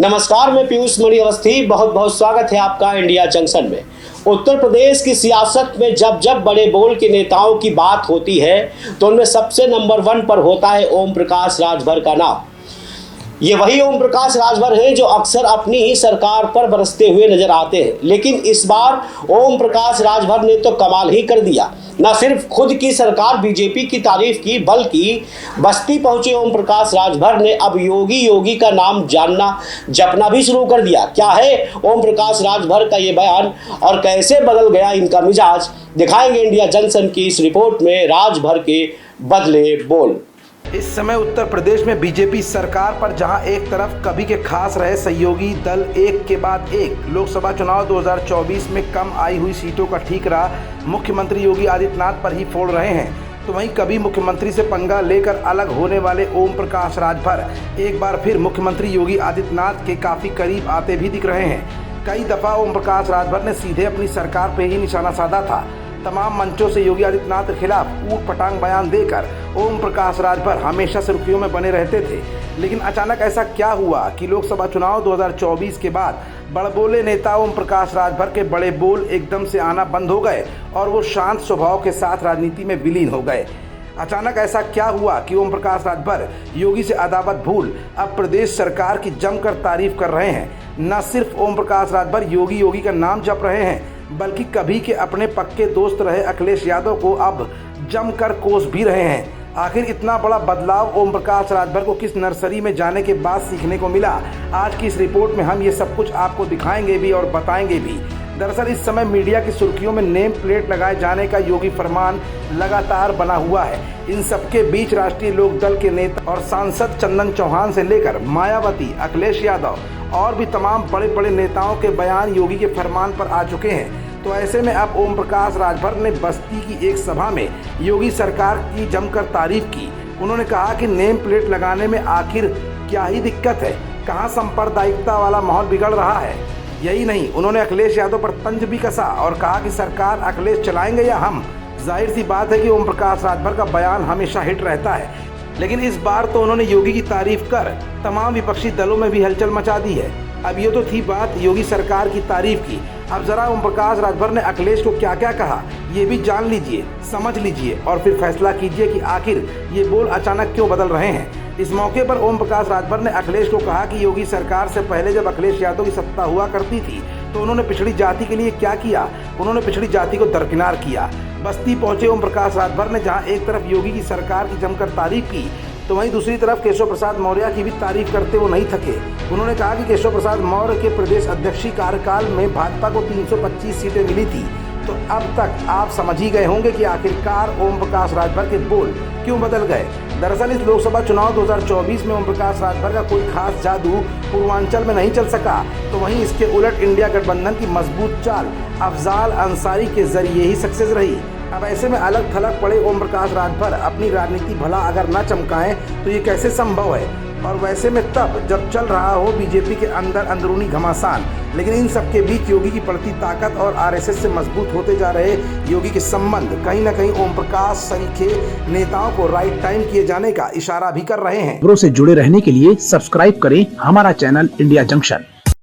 नमस्कार, मैं पीयूष मणि अवस्थी। बहुत बहुत स्वागत है आपका इंडिया जंक्शन में। उत्तर प्रदेश की सियासत में जब जब बड़े बोल के नेताओं की बात होती है तो उनमें सबसे नंबर 1 पर होता है ओम प्रकाश राजभर का नाम। ये वही ओम प्रकाश राजभर हैं जो अक्सर अपनी ही सरकार पर बरसते हुए नजर आते हैं, लेकिन इस बार ओम प्रकाश राजभर ने तो कमाल ही कर दिया। न सिर्फ खुद की सरकार बीजेपी की तारीफ की, बल्कि बस्ती पहुंचे ओम प्रकाश राजभर ने अब योगी का नाम जानना जपना भी शुरू कर दिया। क्या है ओम प्रकाश राजभर का ये बयान और कैसे बदल गया इनका मिजाज, दिखाएंगे इंडिया जंक्शन की इस रिपोर्ट में। राजभर के बदले बोल। इस समय उत्तर प्रदेश में बीजेपी सरकार पर जहां एक तरफ कभी के खास रहे सहयोगी दल एक के बाद एक लोकसभा चुनाव 2024 में कम आई हुई सीटों का ठीकरा मुख्यमंत्री योगी आदित्यनाथ पर ही फोड़ रहे हैं, तो वहीं कभी मुख्यमंत्री से पंगा लेकर अलग होने वाले ओम प्रकाश राजभर एक बार फिर मुख्यमंत्री योगी आदित्यनाथ के काफ़ी करीब आते भी दिख रहे हैं। कई दफ़ा ओम प्रकाश राजभर ने सीधे अपनी सरकार पर ही निशाना साधा था। तमाम मंचों से योगी आदित्यनाथ के खिलाफ ऊट पटांग बयान देकर ओम प्रकाश राजभर हमेशा सुर्खियों में बने रहते थे, लेकिन अचानक ऐसा क्या हुआ कि लोकसभा चुनाव 2024 के बाद बड़बोले नेता ओम प्रकाश राजभर के बड़े बोल एकदम से आना बंद हो गए और वो शांत स्वभाव के साथ राजनीति में विलीन हो गए। अचानक ऐसा क्या हुआ कि ओम प्रकाश राजभर योगी से अदावत भूल अब प्रदेश सरकार की जमकर तारीफ कर रहे हैं। न सिर्फ ओम प्रकाश राजभर योगी का नाम जप रहे हैं, बल्कि कभी के अपने पक्के दोस्त रहे अखिलेश यादव को अब जमकर कोस भी रहे हैं। आखिर इतना बड़ा बदलाव ओम प्रकाश राजभर को किस नर्सरी में जाने के बाद सीखने को मिला? आज की इस रिपोर्ट में हम ये सब कुछ आपको दिखाएंगे भी और बताएंगे भी। दरअसल इस समय मीडिया की सुर्खियों में नेम प्लेट लगाए जाने का योगी फरमान लगातार बना हुआ है। इन सबके बीच राष्ट्रीय लोक दल के नेता और सांसद चंदन चौहान से लेकर मायावती, अखिलेश यादव और भी तमाम बड़े बड़े नेताओं के बयान योगी के फरमान पर आ चुके हैं। तो ऐसे में अब ओम प्रकाश राजभर ने बस्ती की एक सभा में योगी सरकार की जमकर तारीफ की। उन्होंने कहा कि नेम प्लेट लगाने में आखिर क्या ही दिक्कत है, कहाँ सांप्रदायिकता वाला माहौल बिगड़ रहा है। यही नहीं, उन्होंने अखिलेश यादव पर तंज भी कसा और कहा कि सरकार अखिलेश चलाएंगे या हम। जाहिर सी बात है कि ओम प्रकाश राजभर का बयान हमेशा हिट रहता है, लेकिन इस बार तो उन्होंने योगी की तारीफ कर तमाम विपक्षी दलों में भी हलचल मचा दी है। अब ये तो थी बात योगी सरकार की तारीफ की, अब जरा ओम प्रकाश राजभर ने अखिलेश को क्या क्या कहा ये भी जान लीजिए, समझ लीजिए और फिर फैसला कीजिए कि आखिर ये बोल अचानक क्यों बदल रहे हैं। इस मौके पर ओम प्रकाश राजभर ने अखिलेश को कहा कि योगी सरकार से पहले जब अखिलेश यादव की सत्ता हुआ करती थी तो उन्होंने पिछड़ी जाति के लिए क्या किया, उन्होंने पिछड़ी जाति को दरकिनार किया। बस्ती पहुंचे ओम प्रकाश राजभर ने जहां एक तरफ योगी की सरकार की जमकर तारीफ की, तो वहीं दूसरी तरफ केशव प्रसाद मौर्य की भी तारीफ करते वो नहीं थके। उन्होंने कहा कि केशव प्रसाद मौर्य के प्रदेश अध्यक्षीय कार्यकाल में भाजपा को 325 सीटें मिली थी। तो अब तक आप समझ ही गए होंगे कि आखिरकार ओम प्रकाश राजभर के बोल क्यों बदल गए। दरअसल इस लोकसभा चुनाव 2024 में ओम प्रकाश राजभर का कोई खास जादू पूर्वांचल में नहीं चल सका, तो वहीं इसके उलट इंडिया गठबंधन की मजबूत चाल अफजाल अंसारी के जरिए ही सक्सेस रही। अब ऐसे में अलग थलग पड़े ओम प्रकाश राजभर अपनी राजनीति भला अगर न चमकाएं तो ये कैसे संभव है, और वैसे में तब जब चल रहा हो बीजेपी के अंदर अंदरूनी घमासान। लेकिन इन सबके बीच योगी की बढ़ती ताकत और आरएसएस से मजबूत होते जा रहे योगी के संबंध कहीं न कहीं ओम प्रकाश सरीखे नेताओं को राइट टाइम किए जाने का इशारा भी कर रहे हैं। खबरों से जुड़े रहने के लिए सब्सक्राइब करें हमारा चैनल इंडिया जंक्शन।